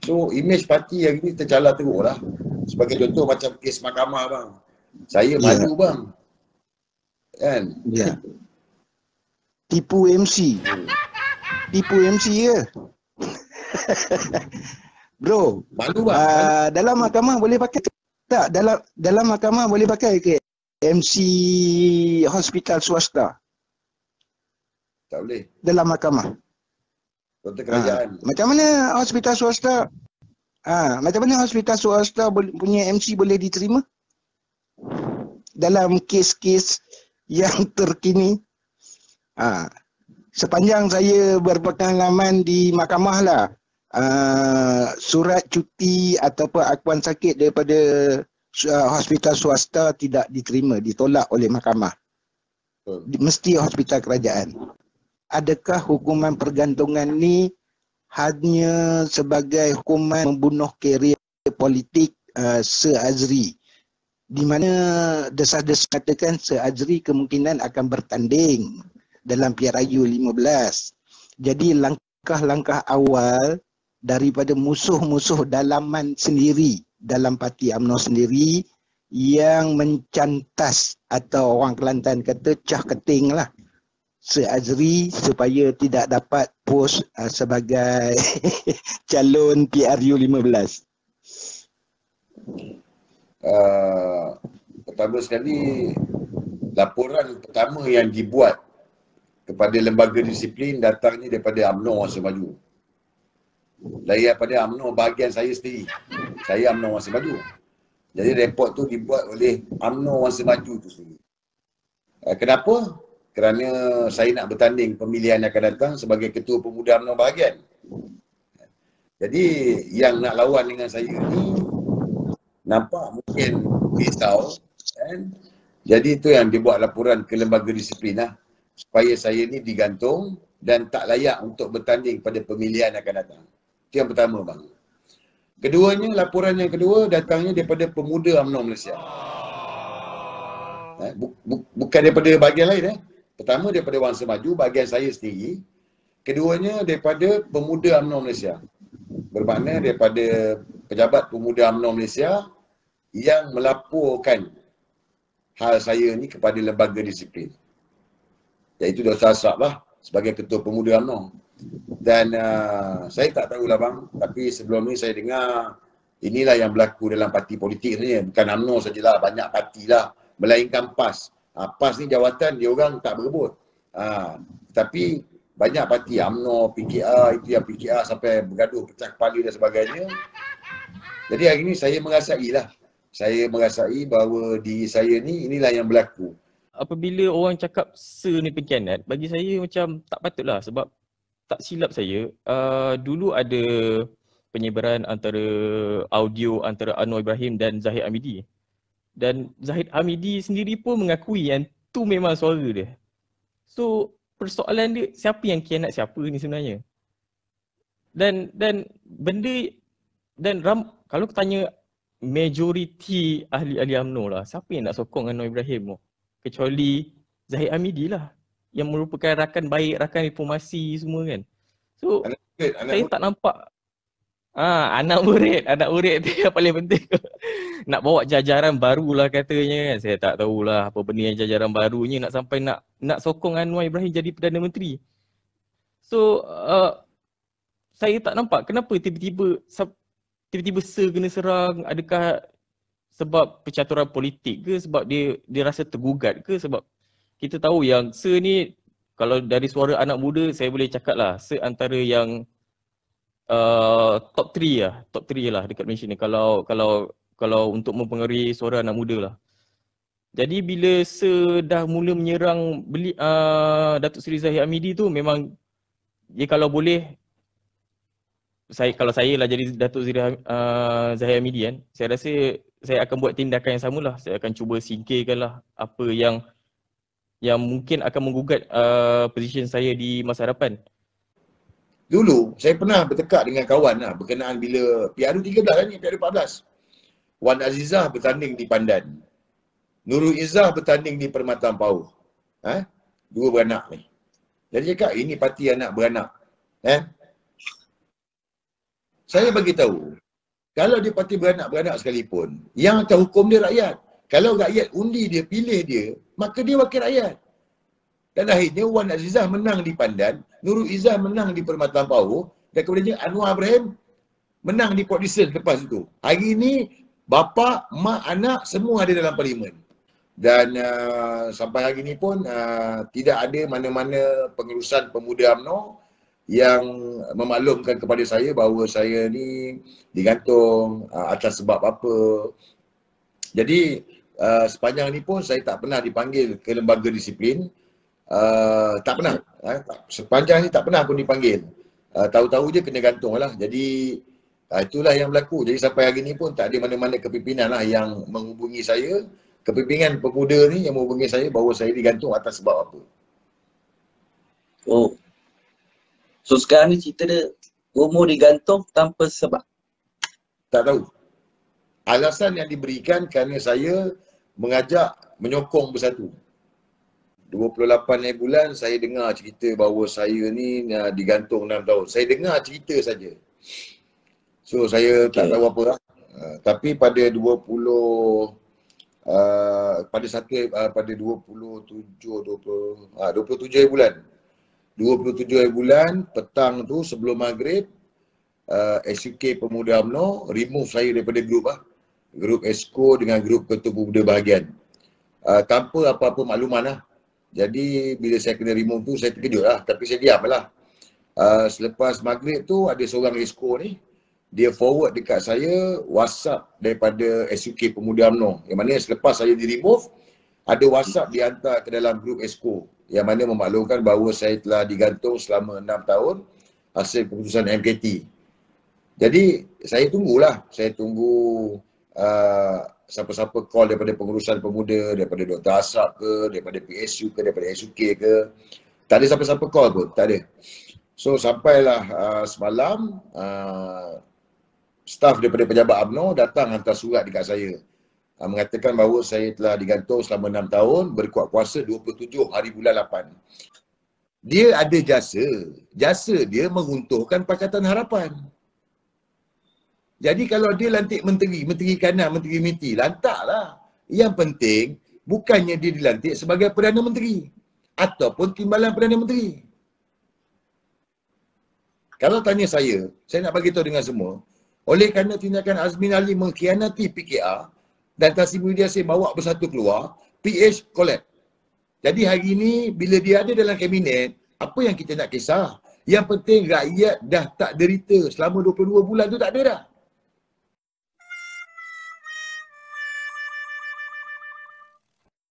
So image parti yang ini tercalar teruk lah. Sebagai contoh macam kes mahkamah bang. Saya malu bang. Kan? Ya. Tipu MC. Tipu MC ke? Bro, Malu bang. dalam mahkamah boleh pakai tak? Dalam mahkamah boleh pakai ke MC hospital swasta? Tak boleh. Dalam mahkamah. Doktor kerajaan. Macam mana hospital swasta? Macam mana hospital swasta punya MC boleh diterima? Dalam kes-kes yang terkini. Sepanjang saya berpengalaman di mahkamah lah, surat cuti ataupun akuan sakit daripada hospital swasta tidak diterima, ditolak oleh mahkamah. Mesti hospital kerajaan. Adakah hukuman pergantungan ni hanya sebagai hukuman membunuh karier politik Sir Azri, di mana desas-desus katakan Sir Azri kemungkinan akan bertanding dalam PRU 15. Jadi langkah-langkah awal daripada musuh-musuh dalaman sendiri dalam parti UMNO sendiri yang mencantas atau orang Kelantan kata cah keting lah Sir Azri supaya tidak dapat pos sebagai calon PRU 15. Pertama sekali, laporan pertama yang dibuat kepada lembaga disiplin datangnya daripada UMNO Masa Maju. Daripada UMNO bahagian saya sendiri. Saya UMNO Masa Maju. Jadi report tu dibuat oleh UMNO Masa Maju tu sendiri. Kenapa? Kerana saya nak bertanding pemilihan yang akan datang sebagai ketua pemuda UMNO bahagian. Jadi yang nak lawan dengan saya ni nampak mungkin risau, kan? Jadi itu yang dibuat laporan ke lembaga disiplin lah, supaya saya ni digantung dan tak layak untuk bertanding pada pemilihan yang akan datang. Itu yang pertama bang. Keduanya, laporan yang kedua datangnya daripada pemuda UMNO Malaysia. Bukan daripada bahagian lain. Pertama daripada Bangsa Maju, bahagian saya sendiri. Keduanya daripada pemuda UMNO Malaysia. Bermakna daripada pejabat pemuda UMNO Malaysia yang melaporkan hal saya ni kepada lembaga disiplin. Iaitu Dr. Asraf lah sebagai ketua pemuda UMNO. Dan saya tak tahulah bang, tapi sebelum ni saya dengar inilah yang berlaku dalam parti politik ni. Bukan UMNO sajalah, banyak parti lah. Melainkan PAS. PAS ni jawatan dia orang tak berebut. Tapi banyak parti UMNO, PKR, itu yang PKR sampai bergaduh, pecah kepala dan sebagainya. Jadi hari ni saya merasai lah. Saya merasai bahawa diri saya ni inilah yang berlaku. Apabila orang cakap Sir ni pengkhianat, bagi saya macam tak patutlah, sebab tak silap saya, dulu ada penyebaran antara audio antara Anwar Ibrahim dan Zahid Hamidi. Dan Zahid Hamidi sendiri pun mengakui yang tu memang suara dia. So persoalan dia, siapa yang khianat siapa ni sebenarnya? Dan benda, dan kalau tanya majoriti ahli-ahli UMNO lah, siapa yang nak sokong Anwar Ibrahim tu? Kecuali Zahid Hamidi lah, yang merupakan rakan baik, rakan informasi semua kan. So saya tak nampak anak murid tu yang paling penting. Nak bawa jajaran baru lah katanya kan. Saya tak tahulah apa benda yang jajaran barunya nak sampai nak sokong Anwar Ibrahim jadi Perdana Menteri. So saya tak nampak kenapa tiba-tiba Sir kena serang. Adakah sebab percaturan politik ke, sebab dia rasa tergugat ke? Sebab kita tahu yang Sir ni, kalau dari suara anak muda saya boleh cakap lah, Sir antara yang top 3 lah dekat Malaysia ni kalau untuk mempengaruhi suara anak muda lah. Jadi bila Sir dah mula menyerang Datuk Seri Zahid Hamidi tu, memang dia kalau boleh, kalau saya lah jadi Datuk Seri Zahid Hamidi kan, saya rasa saya akan buat tindakan yang samalah. Saya akan cuba singkirkan lah apa yang mungkin akan menggugat position saya di masa hadapan. Dulu saya pernah bertekak dengan kawan lah berkenaan bila PRU 13 kan ni, PRU 14. Wan Azizah bertanding di Pandan. Nurul Izzah bertanding di Permata Ampau. Dua beranak ni. Jadi cakap ini parti anak beranak. Saya bagi tahu, kalau dia parti beranak-beranak sekalipun, yang akan hukum dia rakyat. Kalau rakyat undi dia, pilih dia, maka dia wakil rakyat. Dan akhirnya Wan Azizah menang di Pandan, Nurul Izzah menang di Permata Ampau, dan kemudian Anwar Ibrahim menang di Port Dickson lepas itu. Hari ini, bapa, mak, anak semua ada dalam parlimen. Dan sampai hari ini pun tidak ada mana-mana pengurusan pemuda UMNO yang memaklumkan kepada saya bahawa saya ni digantung atas sebab apa. Jadi sepanjang ni pun saya tak pernah dipanggil ke lembaga disiplin. Tak pernah. Sepanjang ni tak pernah pun dipanggil. Tahu-tahu je kena gantung lah. Jadi itulah yang berlaku. Jadi sampai hari ni pun tak ada mana-mana kepimpinan lah yang menghubungi saya. Kepimpinan pemuda ni yang menghubungi saya bahawa saya digantung atas sebab apa. Oh. So sekarang ni cerita dia umur digantung tanpa sebab. Tak tahu. Alasan yang diberikan kerana saya mengajak menyokong Bersatu. 28 bulan saya dengar cerita bahawa saya ni digantung 6 tahun. Saya dengar cerita saja. So saya tak tahu apa lah. Tapi pada 27 bulan 27 bulan petang tu sebelum maghrib SUK Pemuda UMNO remove saya daripada grup grup ESCO dengan grup Ketua Pemuda Bahagian tanpa apa-apa makluman lah. Jadi bila saya kena remove tu saya terkejut lah, tapi saya diam lah. Selepas maghrib tu ada seorang ESCO ni, dia forward dekat saya WhatsApp daripada SUK Pemuda UMNO, yang mana selepas saya di remove ada WhatsApp dihantar ke dalam grup ESCO yang mana memaklumkan bahawa saya telah digantung selama 6 tahun hasil keputusan MKT. Jadi saya tunggulah, saya tunggu siapa-siapa call daripada pengurusan pemuda, daripada Dr. Asraf ke, daripada PSU ke, daripada SUK ke. Tak ada siapa-siapa call pun, tak ada. So sampailah semalam staf daripada pejabat UMNO datang hantar surat dekat saya mengatakan bahawa saya telah digantung selama 6 tahun berkuat kuasa 27 hari bulan 8. Dia ada jasa. Jasa dia meruntuhkan Pakatan Harapan. Jadi kalau dia lantik menteri, menteri kanan, menteri MITI, lantaklah. Yang penting bukannya dia dilantik sebagai Perdana Menteri ataupun timbalan Perdana Menteri. Kalau tanya saya nak bagi tahu dengan semua, oleh kerana tindakan Azmin Ali mengkhianati PKR dan Tasimi Yassin bawa Bersatu keluar, PH collapse. Jadi hari ini bila dia ada dalam kabinet, apa yang kita nak kisah? Yang penting rakyat dah tak derita selama 22 bulan tu tak ada dah.